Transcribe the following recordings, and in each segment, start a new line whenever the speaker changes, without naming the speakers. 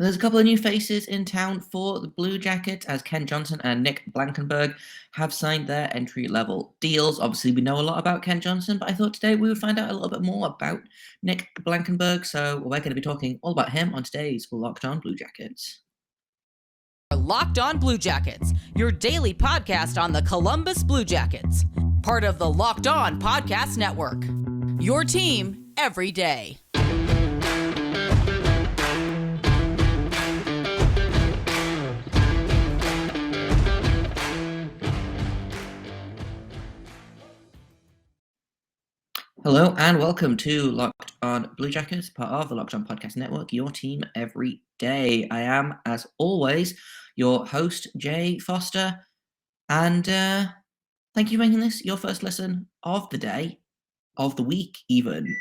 There's a couple of new faces in town for the Blue Jackets as Ken Johnson and Nick Blankenburg have signed their entry-level deals. Obviously, we know a lot about Ken Johnson, but I thought today we would find out a little bit more about Nick Blankenburg. So we're going to be talking all about him on today's Locked On Blue Jackets.
Locked On Blue Jackets, your daily podcast on the Columbus Blue Jackets, part of the Locked On Podcast Network. Your team every day.
Hello and welcome to Locked On Blue Jackets, part of the Locked On Podcast Network, your team every day. I am, as always, your host, Jay Foster, and thank you for making this your first listen of the day, of the week even.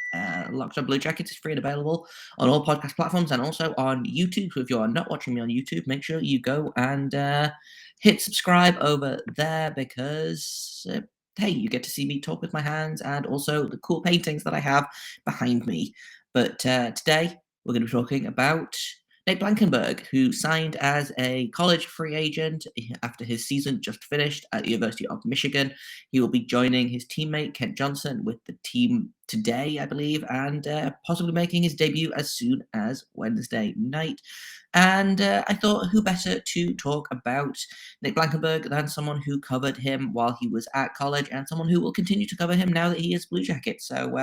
Locked On Blue Jackets is free and available on all podcast platforms and also on YouTube. So if you are not watching me on YouTube, make sure you go and hit subscribe over there because... hey, you get to see me talk with my hands and also the cool paintings that I have behind me. But today, we're going to be talking about Nick Blankenburg, who signed as a college free agent after his season just finished at the University of Michigan. He will be joining his teammate, Kent Johnson, with the team today, I believe, and possibly making his debut as soon as Wednesday night. And I thought, who better to talk about Nick Blankenburg than someone who covered him while he was at college and someone who will continue to cover him now that he is Blue Jacket. So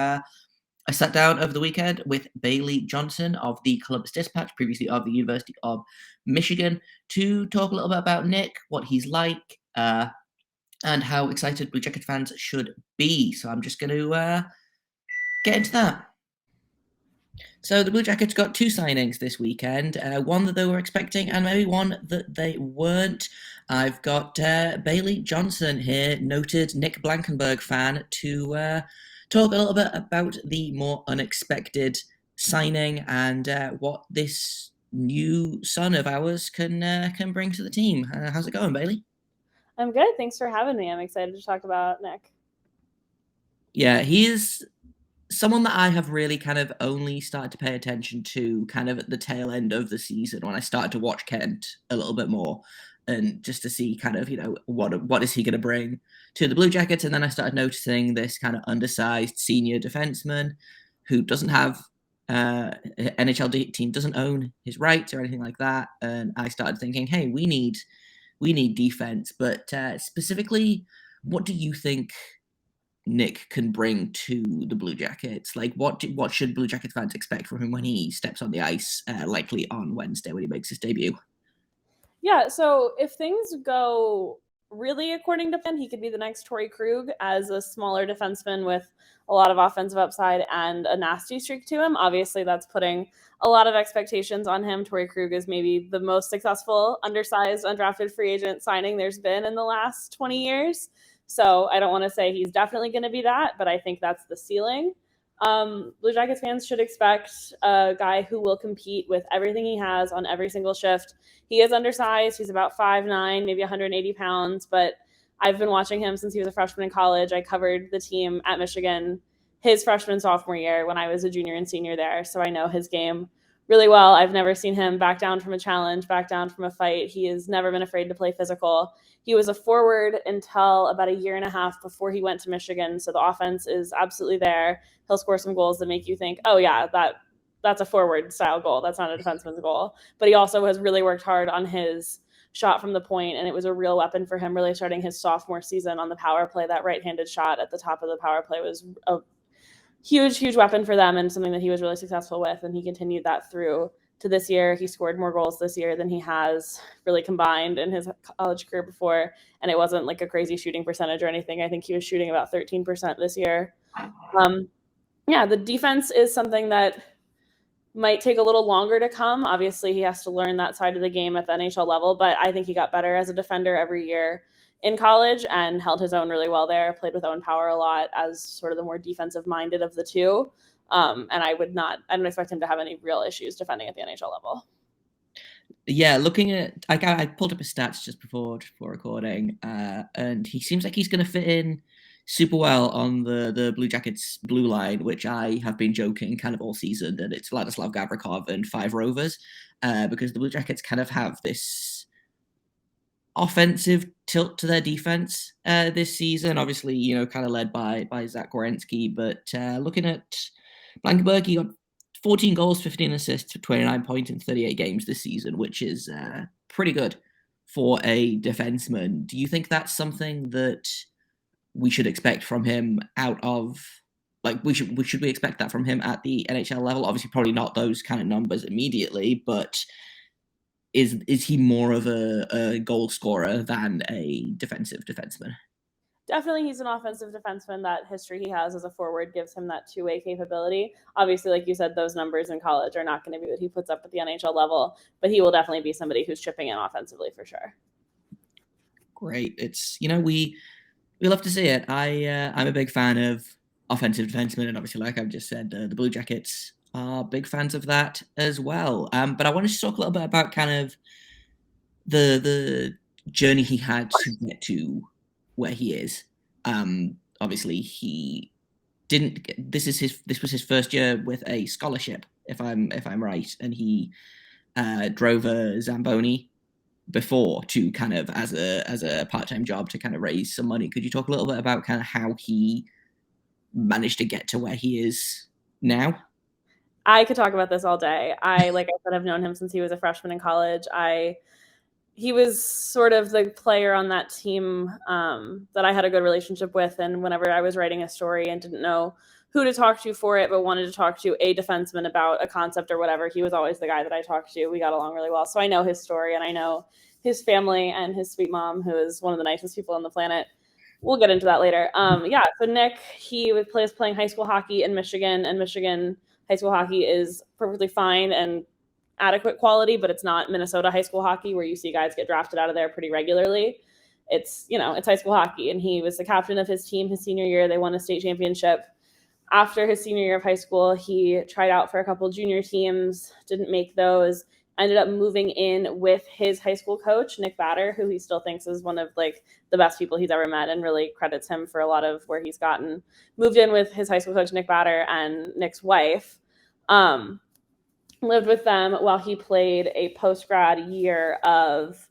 I sat down over the weekend with Bailey Johnson of the Columbus Dispatch, previously of the University of Michigan, to talk a little bit about Nick, what he's like, and how excited Blue Jacket fans should be. So I'm just going to get into that. So the Blue Jackets got two signings this weekend, one that they were expecting and maybe one that they weren't. I've got Bailey Johnson here, noted Nick Blankenburg fan, to talk a little bit about the more unexpected signing and what this new son of ours can bring to the team. How's it going, Bailey?
I'm good. Thanks for having me. I'm excited to talk about Nick.
Yeah, he's someone that I have really kind of only started to pay attention to kind of at the tail end of the season when I started to watch Kent a little bit more and just to see kind of, what is he going to bring to the Blue Jackets. And then I started noticing this kind of undersized senior defenseman who doesn't have NHL team, doesn't own his rights or anything like that. And I started thinking, hey, we need defense. But specifically, what do you think Nick can bring to the Blue Jackets? Like, what should Blue Jackets fans expect from him when he steps on the ice, likely on Wednesday when he makes his debut?
Yeah, so if things go really according to plan, he could be the next Torrey Krug as a smaller defenseman with a lot of offensive upside and a nasty streak to him. Obviously, that's putting a lot of expectations on him. Torrey Krug is maybe the most successful undersized, undrafted free agent signing there's been in the last 20 years. So I don't want to say he's definitely going to be that, but I think that's the ceiling. Blue Jackets fans should expect a guy who will compete with everything he has on every single shift. He is undersized. He's about 5'9", maybe 180 pounds, but I've been watching him since he was a freshman in college. I covered the team at Michigan his freshman sophomore year when I was a junior and senior there, so I know his game really well. I've never seen him back down from a challenge, back down from a fight. He has never been afraid to play physical. He was a forward until about a year and a half before he went to Michigan, so the offense is absolutely there. He'll score some goals that make you think, oh yeah, that's a forward-style goal. That's not a defenseman's goal. But he also has really worked hard on his shot from the point, and it was a real weapon for him really starting his sophomore season on the power play. That right-handed shot at the top of the power play was a huge weapon for them and something that he was really successful with, and he continued that through to this year. He scored more goals this year than he has really combined in his college career before, and it wasn't like a crazy shooting percentage or anything. I think he was shooting about 13% this year. The defense is something that might take a little longer to come. Obviously, he has to learn that side of the game at the NHL level, but I think he got better as a defender every year in college and held his own really well there. Played with Owen Power a lot as sort of the more defensive minded of the two. And I don't expect him to have any real issues defending at the NHL level.
Yeah, looking at, I pulled up his stats just before recording, and he seems like he's going to fit in super well on the Blue Jackets blue line, which I have been joking kind of all season that it's Vladislav Gavrikov and 5 Rovers, because the Blue Jackets kind of have this offensive tilt to their defense this season. Obviously, kind of led by Zach Werenski, but looking at Blankenburg, he got 14 goals, 15 assists for 29 points in 38 games this season, which is pretty good for a defenseman. Do you think that's something that we should expect from him out of, like, should we expect that from him at the NHL level? Obviously, probably not those kind of numbers immediately, but is he more of a goal scorer than a defensive defenseman?
Definitely, he's an offensive defenseman. That history he has as a forward gives him that two-way capability. Obviously, like you said, those numbers in college are not going to be what he puts up at the NHL level, but he will definitely be somebody who's chipping in offensively for sure.
Great. It's, we love to see it. I'm a big fan of offensive defensemen, and obviously, like I've just said, the Blue Jackets are big fans of that as well. But I wanted to talk a little bit about kind of the journey he had to get to where he is. Obviously, he didn't. This was his first year with a scholarship, if I'm right, and he drove a Zamboni before to kind of as a part-time job to kind of raise some money. Could you talk a little bit about kind of how he managed to get to where he is now?
I could talk about this all day. Like I said, I've known him since he was a freshman in college. He was sort of the player on that team that I had a good relationship with. And whenever I was writing a story and didn't know who to talk to for it, but wanted to talk to a defenseman about a concept or whatever, he was always the guy that I talked to. We got along really well. So I know his story, and I know his family and his sweet mom, who is one of the nicest people on the planet. We'll get into that later. So Nick, he was playing high school hockey in Michigan, and Michigan high school hockey is perfectly fine and adequate quality, but it's not Minnesota high school hockey where you see guys get drafted out of there pretty regularly. It's high school hockey, and he was the captain of his team his senior year. They won a state championship. After his senior year of high school, he tried out for a couple junior teams, didn't make those, ended up moving in with his high school coach, Nick Batter, who he still thinks is one of like the best people he's ever met and really credits him for a lot of where he's gotten. Moved in with his high school coach, Nick Batter, and Nick's wife. Lived with them while he played a post-grad year of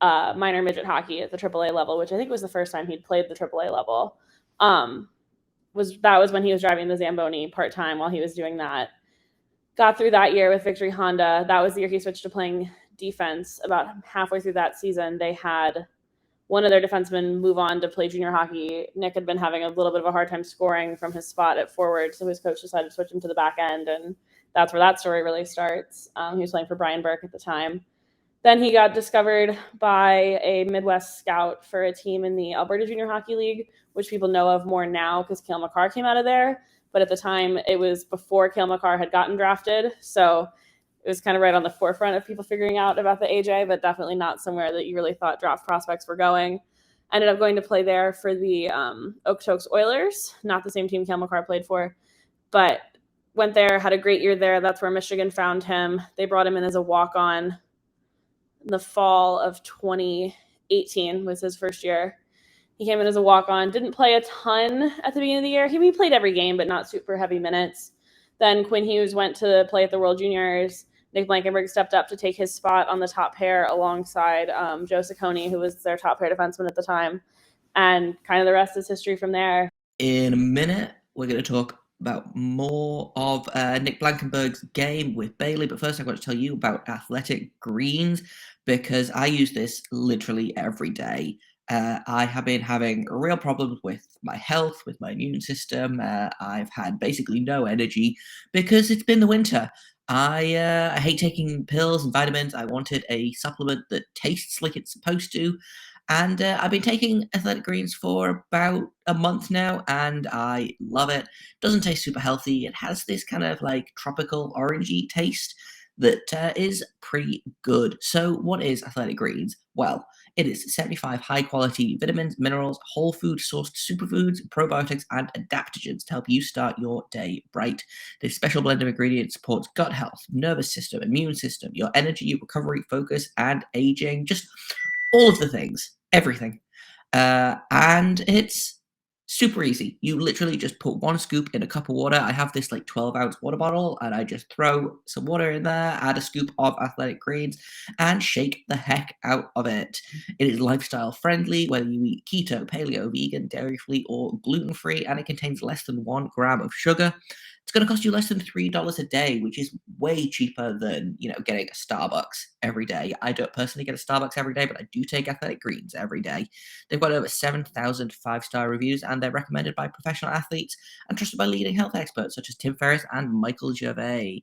minor midget hockey at the AAA level, which I think was the first time he'd played the AAA level. That was when he was driving the Zamboni part-time while he was doing that. Got through that year with Victory Honda. That was the year he switched to playing defense. About halfway through that season, they had one of their defensemen move on to play junior hockey. Nick had been having a little bit of a hard time scoring from his spot at forward, so his coach decided to switch him to the back end, and that's where that story really starts. He was playing for Brian Burke at the time. Then he got discovered by a Midwest scout for a team in the Alberta Junior Hockey League, which people know of more now because Cale Makar came out of there. But at the time, it was before Cale Makar had gotten drafted. So it was kind of right on the forefront of people figuring out about the AJ, but definitely not somewhere that you really thought draft prospects were going. Ended up going to play there for the Okotoks Oilers, not the same team Cale Makar played for, but went there, had a great year there. That's where Michigan found him. They brought him in as a walk-on in the fall of 2018 was his first year. He came in as a walk-on, didn't play a ton at the beginning of the year. He played every game, but not super heavy minutes. Then Quinn Hughes went to play at the World Juniors. Nick Blankenburg stepped up to take his spot on the top pair alongside Joe Ciccone, who was their top pair defenseman at the time. And kind of the rest is history from there.
In a minute, we're going to talk about more of Nick Blankenburg's game with Bailey. But first, I've got to tell you about Athletic Greens, because I use this literally every day. I have been having real problems with my health, with my immune system. I've had basically no energy because it's been the winter. I hate taking pills and vitamins. I wanted a supplement that tastes like it's supposed to. And I've been taking Athletic Greens for about a month now, and I love it. Doesn't taste super healthy. It has this kind of like tropical orangey taste that is pretty good. So what is Athletic Greens? Well, it is 75 high-quality vitamins, minerals, whole food-sourced superfoods, probiotics, and adaptogens to help you start your day right. This special blend of ingredients supports gut health, nervous system, immune system, your energy, recovery, focus, and aging. Just all of the things. Everything. And it's Super easy. You literally just put 1 scoop in a cup of water. I have this like 12-ounce water bottle, and I just throw some water in there, add a scoop of athletic greens, and shake the heck out of it. It is lifestyle friendly, whether you eat keto, paleo, vegan, dairy-free, or gluten-free, and it contains less than 1 gram of sugar. It's going to cost you less than $3 a day, which is way cheaper than, getting a Starbucks every day. I don't personally get a Starbucks every day, but I do take athletic greens every day. They've got over 7,000 5-star reviews, and they're recommended by professional athletes and trusted by leading health experts such as Tim Ferriss and Michael Gervais.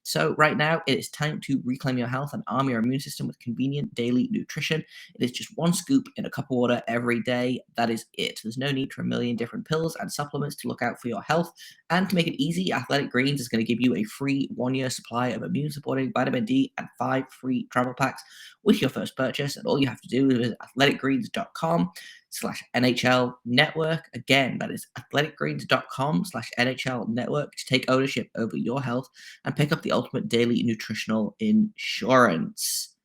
So right now, it is time to reclaim your health and arm your immune system with convenient daily nutrition. It is just 1 scoop in a cup of water every day. That is it. There's no need for a million different pills and supplements to look out for your health. And to make it easy, Athletic Greens is going to give you a free 1-year supply of immune-supporting vitamin D and 5 free travel packs with your first purchase. And all you have to do is visit athleticgreens.com/NHL network. Again, that is athleticgreens.com/NHL network to take ownership over your health and pick up the ultimate daily nutritional insurance.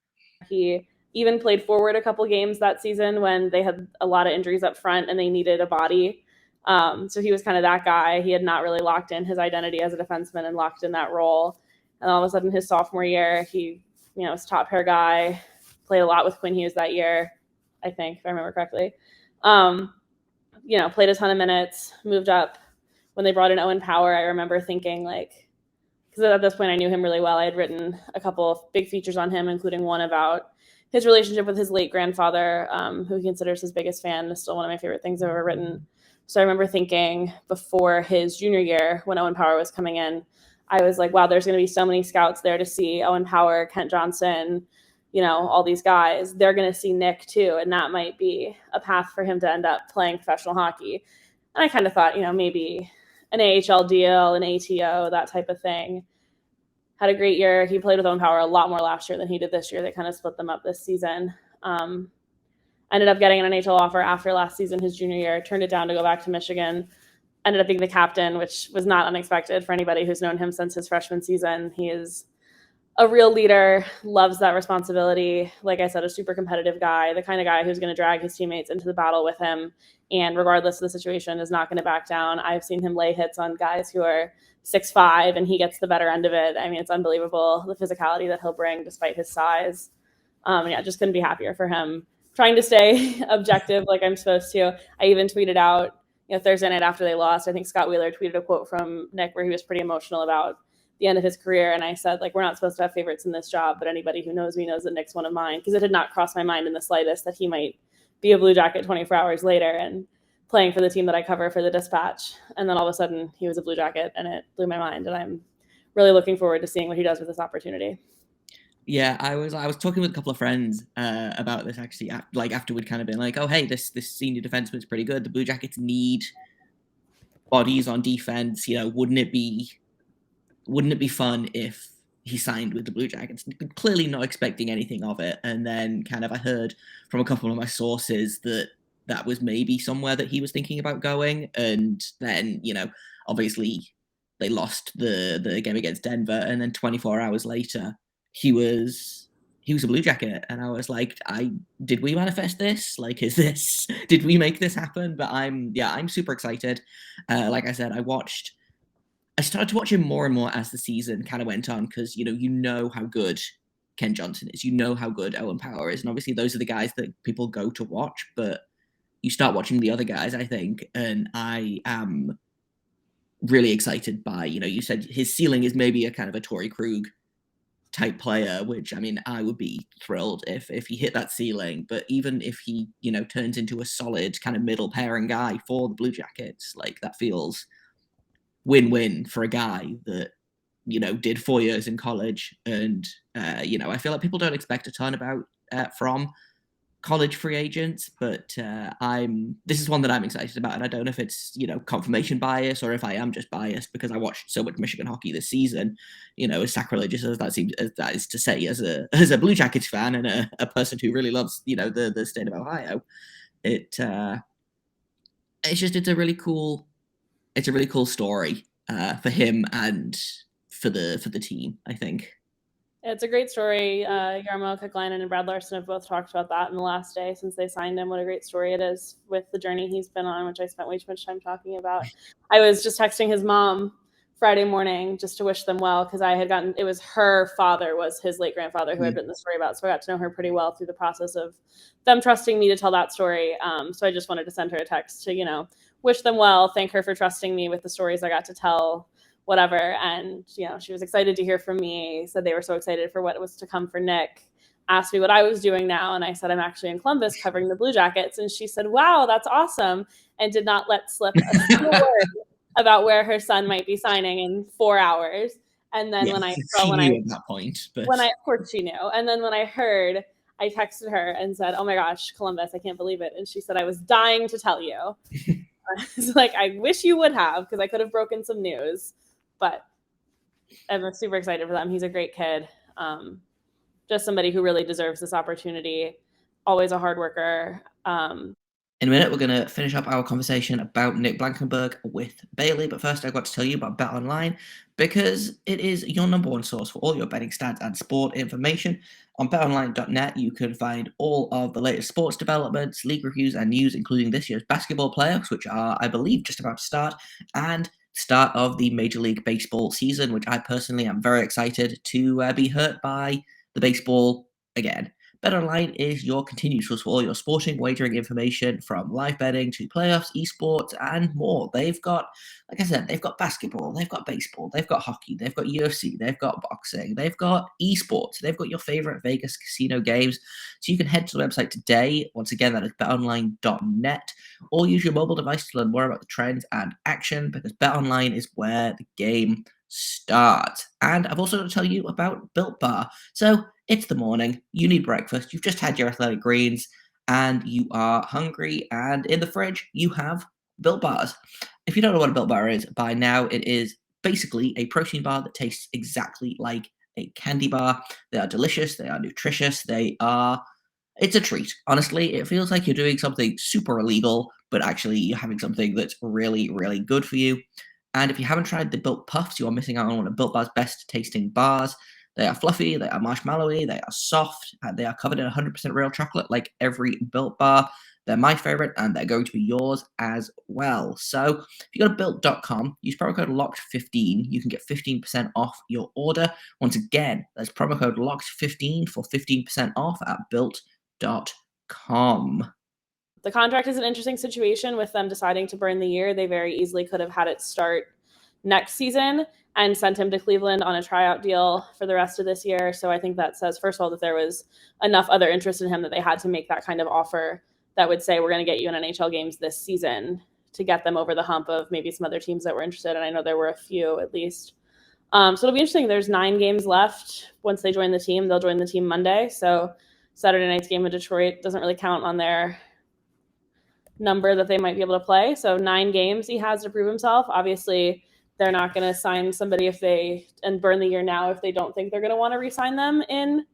He even played forward a couple games that season when they had a lot of injuries up front and they needed a body. So he was kind of that guy. He had not really locked in his identity as a defenseman and locked in that role. And all of a sudden, his sophomore year, he, was top pair guy, played a lot with Quinn Hughes that year, I think, if I remember correctly. Played a ton of minutes, moved up. When they brought in Owen Power, I remember thinking, because at this point I knew him really well. I had written a couple of big features on him, including one about his relationship with his late grandfather, who he considers his biggest fan. It's still one of my favorite things I've ever written. So I remember thinking before his junior year, when Owen Power was coming in, I was like, wow, there's going to be so many scouts there to see Owen Power, Kent Johnson, all these guys. They're going to see Nick too, and that might be a path for him to end up playing professional hockey. And I kind of thought, maybe an AHL deal, an ATO, that type of thing. Had a great year. He played with Owen Power a lot more last year than he did this year. They kind of split them up this season. Ended up getting an NHL offer after last season, his junior year, turned it down to go back to Michigan. Ended up being the captain, which was not unexpected for anybody who's known him since his freshman season. He is a real leader, loves that responsibility. Like I said, a super competitive guy, the kind of guy who's going to drag his teammates into the battle with him. And regardless of the situation, is not going to back down. I've seen him lay hits on guys who are 6'5", and he gets the better end of it. I mean, it's unbelievable, the physicality that he'll bring despite his size. Just couldn't be happier for him. Trying to stay objective like I'm supposed to. I even tweeted out, Thursday night after they lost, I think Scott Wheeler tweeted a quote from Nick where he was pretty emotional about the end of his career. And I said, we're not supposed to have favorites in this job, but anybody who knows me knows that Nick's one of mine, because it had not crossed my mind in the slightest that he might be a Blue Jacket 24 hours later and playing for the team that I cover for the Dispatch. And then all of a sudden he was a Blue Jacket, and it blew my mind. And I'm really looking forward to seeing what he does with this opportunity.
Yeah, I was talking with a couple of friends about this actually, after we'd kind of been like, oh, hey, this senior defenseman's pretty good. The Blue Jackets need bodies on defense. Wouldn't it be fun if he signed with the Blue Jackets? Clearly not expecting anything of it. And then kind of I heard from a couple of my sources that was maybe somewhere that he was thinking about going. And then, obviously they lost the game against Denver. And then 24 hours later, he was a Blue Jacket. And I was like, did we manifest this? Did we make this happen? But I'm super excited. Like I said, I started to watch him more and more as the season kind of went on, because, you know how good Ken Johnson is. You know how good Owen Power is. And obviously those are the guys that people go to watch, but you start watching the other guys, I think, and I am really excited by, you said his ceiling is maybe a kind of a Torrey Krug type player, which, I mean, I would be thrilled if he hit that ceiling. But even if he, turns into a solid kind of middle pairing guy for the Blue Jackets, that feels win-win for a guy that, did 4 years in college. And, I feel like people don't expect a ton about from college free agents, but this is one that I'm excited about. And I don't know if it's, confirmation bias or if I am just biased because I watched so much Michigan hockey this season, as sacrilegious as that is to say, as a Blue Jackets fan and a person who really loves, the state of Ohio. It's a really cool story for him and for the team, I think.
It's a great story. Jarmo Kekalainen and Brad Larson have both talked about that in the last day since they signed him. What a great story it is with the journey he's been on, which I spent way too much time talking about. I was just texting his mom Friday morning just to wish them well because I had gotten, it was her father, was his late grandfather who I'd written the story about. So I got to know her pretty well through the process of them trusting me to tell that story. So I just wanted to send her a text to, wish them well, thank her for trusting me with the stories I got to tell, whatever. And, she was excited to hear from me, said they were so excited for what was to come for Nick, asked me what I was doing now. And I said, I'm actually in Columbus covering the Blue Jackets. And she said, wow, that's awesome. And did not let slip a single word about where her son might be signing in 4 hours. And then
she knew at that point, but
of course she knew. And then when I heard, I texted her and said, oh my gosh, Columbus, I can't believe it. And she said, I was dying to tell you. It's like, I wish you would have, because I could have broken some news, but I'm super excited for them. He's a great kid. Just somebody who really deserves this opportunity. Always a hard worker.
In a minute, we're going to finish up our conversation about Nick Blankenburg with Bailey, but first I've got to tell you about BetOnline because it is your number one source for all your betting stats and sport information. On betonline.net, you can find all of the latest sports developments, league reviews, and news, including this year's basketball playoffs, which are, I believe, just about to start, and start of the Major League Baseball season, which I personally am very excited to be hurt by the baseball again. BetOnline is your continued source for all your sporting wagering information, from live betting to playoffs, esports, and more. They've got, like I said, they've got basketball, they've got baseball, they've got hockey, they've got UFC, they've got boxing, they've got esports, they've got your favorite Vegas casino games. So you can head to the website today. Once again, that is betonline.net, or use your mobile device to learn more about the trends and action, because BetOnline is where the game starts. And I've also got to tell you about Built Bar. So it's the morning, you need breakfast, you've just had your athletic greens, and you are hungry, and in the fridge, you have Built Bars. If you don't know what a Built Bar is, by now it is basically a protein bar that tastes exactly like a candy bar. They are delicious, they are nutritious, it's a treat. Honestly, it feels like you're doing something super illegal, but actually you're having something that's really, really good for you. And if you haven't tried the Built Puffs, you are missing out on one of Built Bar's best tasting bars. They are fluffy, they are marshmallowy, they are soft, and they are covered in 100% real chocolate like every Built Bar. They're my favorite, and they're going to be yours as well. So if you go to built.com, use promo code LOCKED15, you can get 15% off your order. Once again, that's promo code LOCKED15 for 15% off at built.com.
The contract is an interesting situation with them deciding to burn the year. They very easily could have had it start next season and sent him to Cleveland on a tryout deal for the rest of this year. So I think that says, first of all, that there was enough other interest in him that they had to make that kind of offer that would say, we're going to get you in NHL games this season, to get them over the hump of maybe some other teams that were interested. And I know there were a few at least. So it'll be interesting. There's 9 games left. Once they join the team, they'll join the team Monday. So Saturday night's game in Detroit doesn't really count on their number that they might be able to play. So 9 games he has to prove himself. Obviously, they're not going to sign somebody and burn the year now if they don't think they're going to want to re-sign them in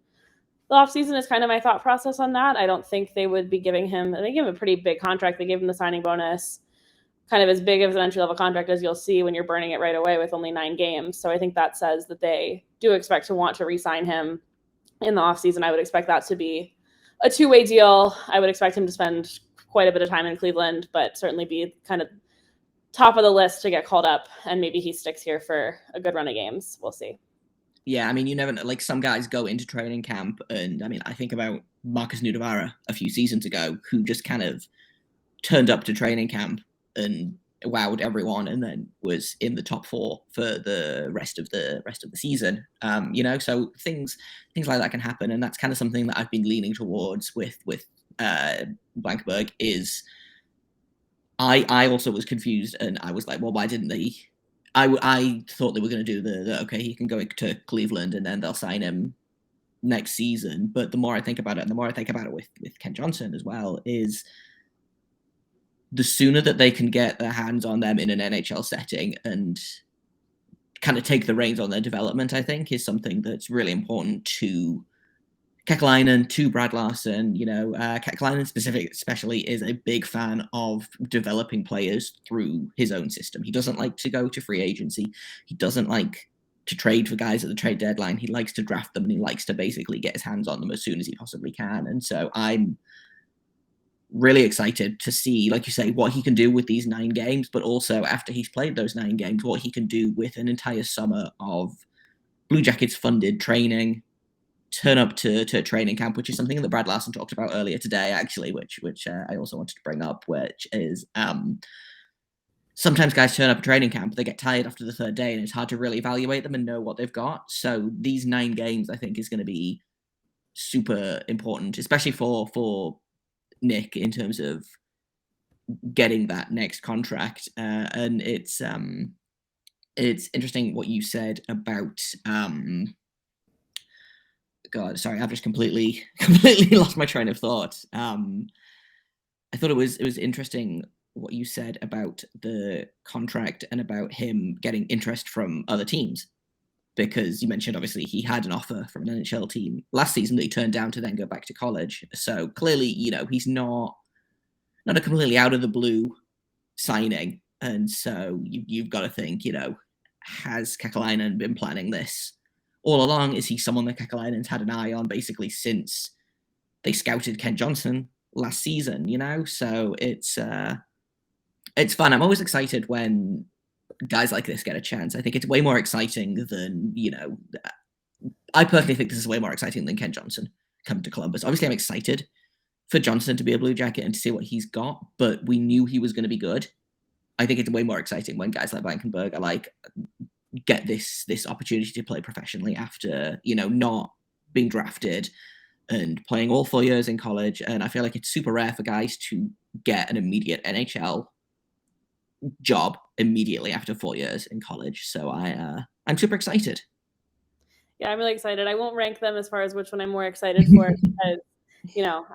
the offseason is kind of my thought process on that. I don't think they would be giving him, they give him a pretty big contract. They gave him the signing bonus, kind of as big of an entry-level contract as you'll see when you're burning it right away with only 9 games. So I think that says that they do expect to want to re-sign him in the offseason. I would expect that to be a 2-way deal. I would expect him to spend quite a bit of time in Cleveland, but certainly be kind of top of the list to get called up, and maybe he sticks here for a good run of games. We'll see.
Yeah, I mean, you never know. Like, some guys go into training camp, and I mean, I think about Marcus Nudavara a few seasons ago, who just kind of turned up to training camp and wowed everyone, and then was in the top 4 for the rest of the season. So things like that can happen, and that's kind of something that I've been leaning towards with Blankenburg. Is I also was confused, and I was like, well, why didn't they? I thought they were going to do the okay, he can go to Cleveland and then they'll sign him next season. But the more I think about it, and the more I think about it with Ken Johnson as well, is the sooner that they can get their hands on them in an NHL setting and kind of take the reins on their development, I think, is something that's really important to Kekalainen, to Brad Larson. Kekalainen especially is a big fan of developing players through his own system. He doesn't like to go to free agency. He doesn't like to trade for guys at the trade deadline. He likes to draft them, and he likes to basically get his hands on them as soon as he possibly can. And so I'm really excited to see, like you say, what he can do with these 9 games, but also after he's played those 9 games, what he can do with an entire summer of Blue Jackets funded training, turn up to training camp, which is something that Brad Larson talked about earlier today, actually, which I also wanted to bring up, which is sometimes guys turn up at training camp, they get tired after the 3rd day, and it's hard to really evaluate them and know what they've got. So these 9 games, I think, is going to be super important, especially for Nick in terms of getting that next contract. And it's interesting what you said about God, sorry, I've just completely lost my train of thought. I thought it was interesting what you said about the contract and about him getting interest from other teams, because you mentioned obviously he had an offer from an NHL team last season that he turned down to then go back to college. So clearly, he's not a completely out of the blue signing. And so you've got to think, has Kekalainen been planning this all along? Is he someone that Kekalainen's had an eye on basically since they scouted Ken Johnson last season, So it's fun. I'm always excited when guys like this get a chance. I think it's way more exciting than, I personally think this is way more exciting than Ken Johnson coming to Columbus. Obviously, I'm excited for Johnson to be a Blue Jacket and to see what he's got, but we knew he was going to be good. I think it's way more exciting when guys like Blankenburg are like, get this opportunity to play professionally after, not being drafted and playing all 4 years in college. And I feel like it's super rare for guys to get an immediate NHL job immediately after 4 years in college. So I'm super excited.
Yeah, I'm really excited. I won't rank them as far as which one I'm more excited for because,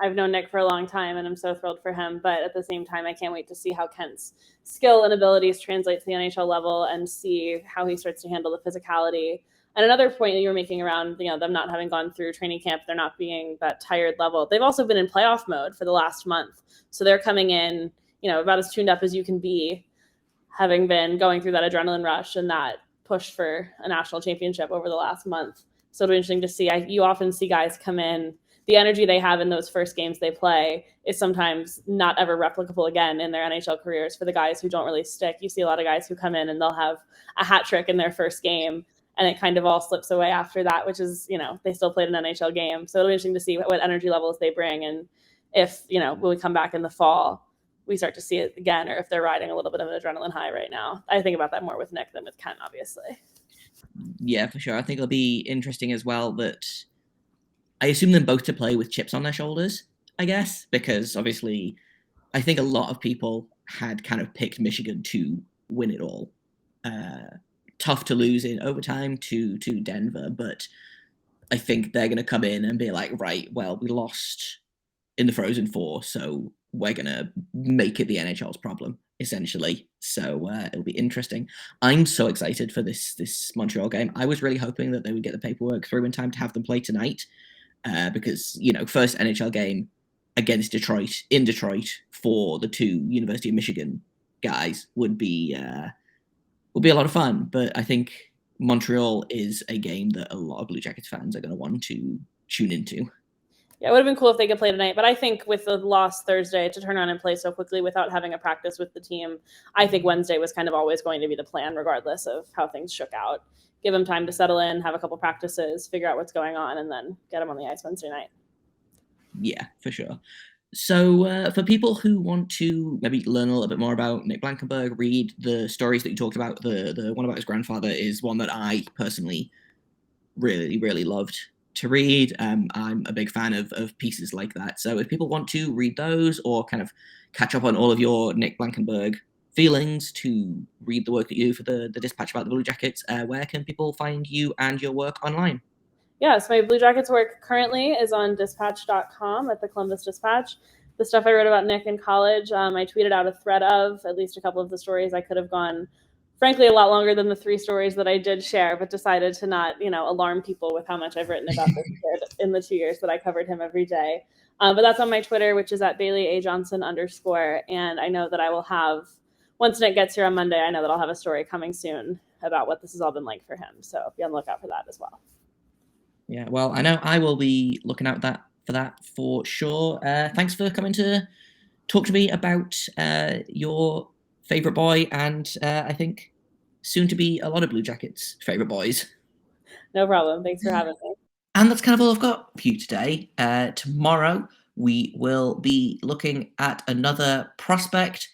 I've known Nick for a long time and I'm so thrilled for him. But at the same time, I can't wait to see how Kent's skill and abilities translate to the NHL level and see how he starts to handle the physicality. And another point that you were making around, them not having gone through training camp, they're not being that tired level. They've also been in playoff mode for the last month. So they're coming in, about as tuned up as you can be, having been going through that adrenaline rush and that push for a national championship over the last month. So it'll be interesting to see. You often see guys come in, the energy they have in those first games they play is sometimes not ever replicable again in their NHL careers. For the guys who don't really stick, you see a lot of guys who come in and they'll have a hat trick in their first game and it kind of all slips away after that, which is, they still played an NHL game. So it'll be interesting to see what energy levels they bring. And if, when we come back in the fall, we start to see it again, or if they're riding a little bit of an adrenaline high right now. I think about that more with Nick than with Kent, obviously.
Yeah, for sure. I think it'll be interesting as well that I assume them both to play with chips on their shoulders, I guess, because obviously I think a lot of people had kind of picked Michigan to win it all. Tough to lose in overtime to Denver, but I think they're going to come in and be like, right, well, we lost in the Frozen Four, so we're going to make it the NHL's problem, essentially. So it'll be interesting. I'm so excited for this Montreal game. I was really hoping that they would get the paperwork through in time to have them play tonight, because, first NHL game against Detroit, in Detroit, for the 2 University of Michigan guys would be a lot of fun. But I think Montreal is a game that a lot of Blue Jackets fans are going to want to tune into.
Yeah, it would have been cool if they could play tonight. But I think with the loss Thursday, to turn around and play so quickly without having a practice with the team, I think Wednesday was kind of always going to be the plan, regardless of how things shook out. Give them time to settle in, have a couple practices, figure out what's going on, and then get them on the ice Wednesday night.
Yeah, for sure. So for people who want to maybe learn a little bit more about Nick Blankenburg, read the stories that you talked about, the one about his grandfather is one that I personally really, really loved to read. I'm a big fan of pieces like that. So if people want to read those or kind of catch up on all of your Nick Blankenburg feelings, to read the work that you do for the Dispatch about the Blue Jackets, where can people find you and your work online?
Yeah, so my Blue Jackets work currently is on dispatch.com at the Columbus Dispatch. The stuff I wrote about Nick in college, I tweeted out a thread of at least a couple of the stories. I could have gone, frankly, a lot longer than the 3 stories that I did share, but decided to not, alarm people with how much I've written about this kid in the 2 years that I covered him every day. But that's on my Twitter, which is at Bailey A. Johnson _. And I know that I will have once Nick gets here on Monday, I know that I'll have a story coming soon about what this has all been like for him. So be on the lookout for that as well.
Yeah, well, I know I will be looking out for that for sure. Thanks for coming to talk to me about your favorite boy, and I think soon to be a lot of Blue Jackets' favorite boys.
No problem. Thanks for having me.
And that's kind of all I've got for you today. Tomorrow, we will be looking at another prospect.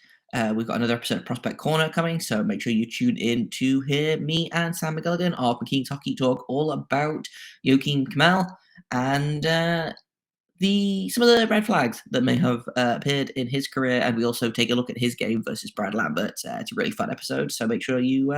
We've got another episode of Prospect Corner coming, so make sure you tune in to hear me and Sam McGilligan of McKean's Hockey talk all about Joachim Kamel and some of the red flags that may have appeared in his career, and we also take a look at his game versus Brad Lambert. It's a really fun episode, so make sure you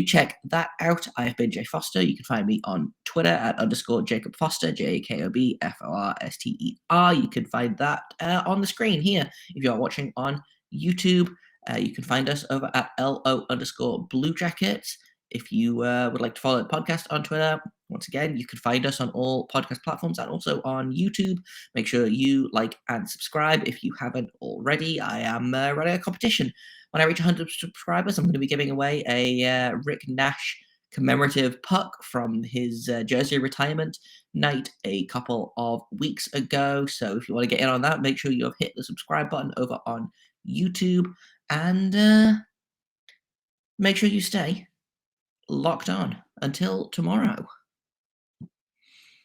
check that out. I have been Jay Foster. You can find me on Twitter at _Jacob Foster, JAKOBFORSTER. You can find that on the screen here if you are watching on YouTube. You can find us over at LO_Blue Jackets. If you would like to follow the podcast on Twitter, once again, you can find us on all podcast platforms and also on YouTube. Make sure you like and subscribe if you haven't already. I am running a competition. When I reach 100 subscribers, I'm going to be giving away a Rick Nash commemorative puck from his jersey retirement night a couple of weeks ago. So if you want to get in on that, make sure you have hit the subscribe button over on YouTube, and make sure you stay locked on until tomorrow.